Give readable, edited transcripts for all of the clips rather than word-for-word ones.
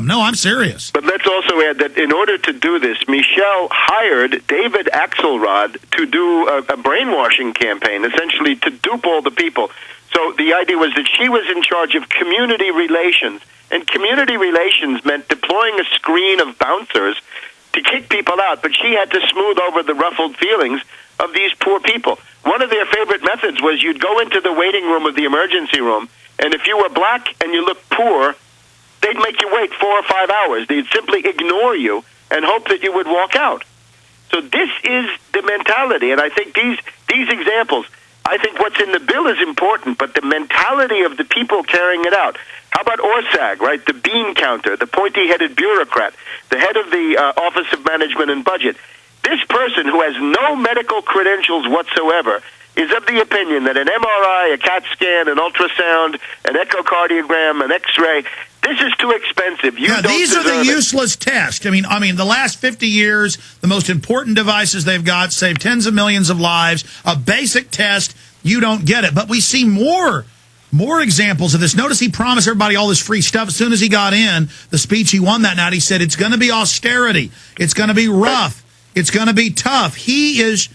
No, I'm serious. But let's also add that in order to do this, Michelle hired David Axelrod to do a brainwashing campaign, essentially to dupe all the people. So the idea was that she was in charge of community relations, and community relations meant deploying a screen of bouncers to kick people out, but she had to smooth over the ruffled feelings of these poor people. One of their favorite methods was you'd go into the waiting room of the emergency room, and if you were black and you looked poor, they'd make you wait 4 or 5 hours. They'd simply ignore you and hope that you would walk out. So this is the mentality, and I think these examples, I think what's in the bill is important, but the mentality of the people carrying it out. How about Orsag, right, the bean counter, the pointy-headed bureaucrat, the head of the Office of Management and Budget? This person who has no medical credentials whatsoever is of the opinion that an MRI, a CAT scan, an ultrasound, an echocardiogram, an X-ray, this is too expensive. These are the useless tests. I mean, the last 50 years, the most important devices they've got save tens of millions of lives. A basic test, you don't get it. But we see more examples of this. Notice he promised everybody all this free stuff. As soon as he got in, the speech he won that night, he said it's going to be austerity. It's going to be rough. It's going to be tough. He is...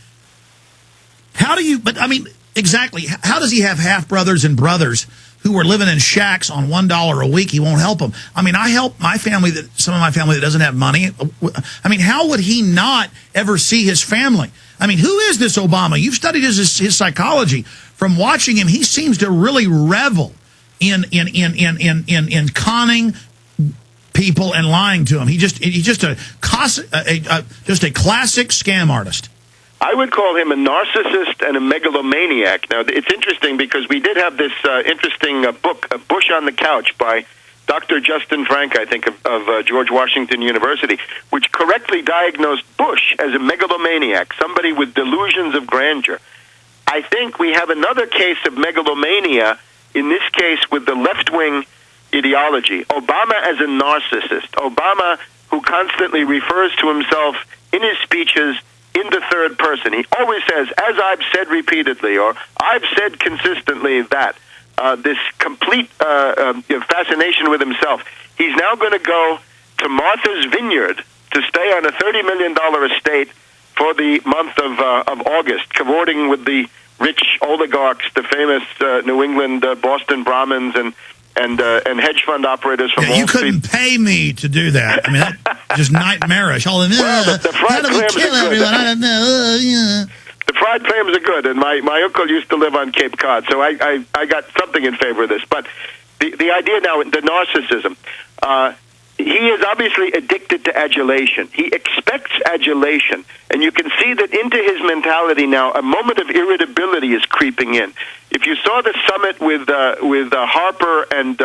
exactly. How does he have half-brothers and brothers who are living in shacks on $1 a week? He won't help them. I mean, I help my family, some of my family that doesn't have money. I mean, how would he not ever see his family? I mean, who is this Obama? You've studied his psychology. From watching him, he seems to really revel in conning people and lying to them. He's just a classic scam artist. I would call him a narcissist and a megalomaniac. Now, it's interesting because we did have this interesting book, Bush on the Couch, by Dr. Justin Frank, I think, of George Washington University, which correctly diagnosed Bush as a megalomaniac, somebody with delusions of grandeur. I think we have another case of megalomania, in this case with the left-wing ideology. Obama as a narcissist. Obama who constantly refers to himself in his speeches in the third person. He always says, as I've said repeatedly, or I've said consistently that. This complete fascination with himself. He's now going to go to Martha's Vineyard to stay on a $30 million estate for the month of August, cavorting with the rich oligarchs, the famous New England Boston Brahmins, and hedge fund operators from Wall Street. You couldn't pay me to do that. I mean, that's just nightmarish. All of well, the fried clams are good. I don't know. The fried clams are good, and my uncle used to live on Cape Cod, so I got something in favor of this. But the idea now, the narcissism, he is obviously addicted to adulation. He expects adulation, and you can see that into his mentality now, a moment of irritability is creeping in. If you saw the summit with Harper and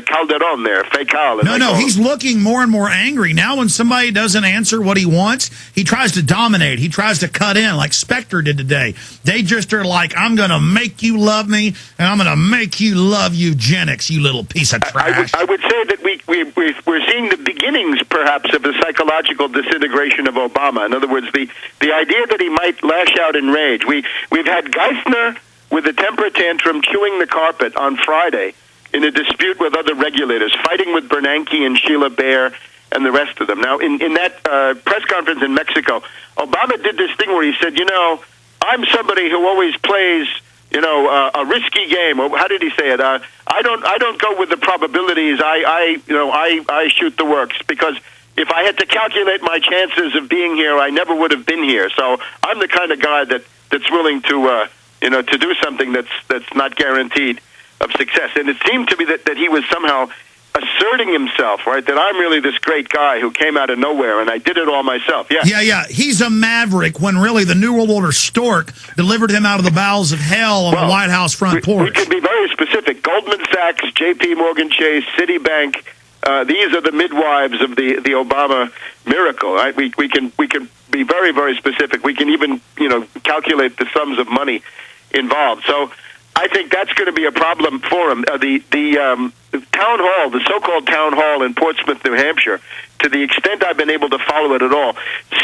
Calderon there, Fecal. No, he's looking more and more angry. Now when somebody doesn't answer what he wants, he tries to dominate. He tries to cut in like Spectre did today. They just are like, I'm going to make you love me, and I'm going to make you love eugenics, you little piece of trash. I would say that we're seeing the beginnings, perhaps, of the psychological disintegration of Obama. In other words, the idea that he might lash out in rage. We've had Geithner with a temper tantrum chewing the carpet on Friday in a dispute with other regulators, fighting with Bernanke and Sheila Bair and the rest of them. Now, in that press conference in Mexico, Obama did this thing where he said, I'm somebody who always plays, a risky game. Or how did he say it? I don't go with the probabilities. I shoot the works, because if I had to calculate my chances of being here, I never would have been here. So I'm the kind of guy that's willing to do something that's not guaranteed of success. And it seemed to me that he was somehow asserting himself, right? That I'm really this great guy who came out of nowhere and I did it all myself. Yeah. He's a maverick when really the New World Order stork delivered him out of the bowels of hell on the White House front porch. We could be very specific. Goldman Sachs, J.P. Morgan Chase, Citibank, these are the midwives of the Obama miracle, right? We can be very, very specific. We can even, calculate the sums of money involved. So I think that's going to be a problem for him. The town hall, the so-called town hall in Portsmouth, New Hampshire, to the extent I've been able to follow it at all,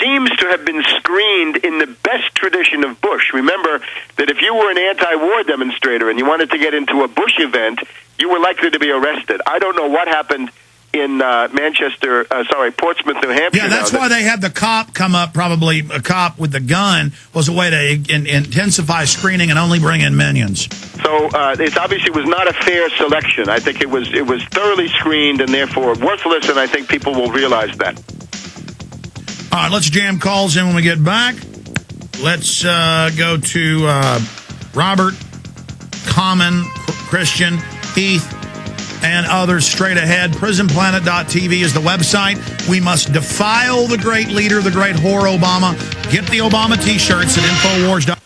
seems to have been screened in the best tradition of Bush. Remember that if you were an anti-war demonstrator and you wanted to get into a Bush event, you were likely to be arrested. I don't know what happened in Portsmouth, New Hampshire. Yeah, that's why they had the cop come up, probably a cop with the gun, was a way to intensify screening and only bring in minions. So it obviously was not a fair selection. I think it was thoroughly screened and therefore worthless, and I think people will realize that. All right, let's jam calls in when we get back. Let's go to Robert, Common, Christian, Heath, and others straight ahead. PrisonPlanet.tv is the website. We must defile the great leader, the great whore Obama. Get the Obama T-shirts at Infowars.com.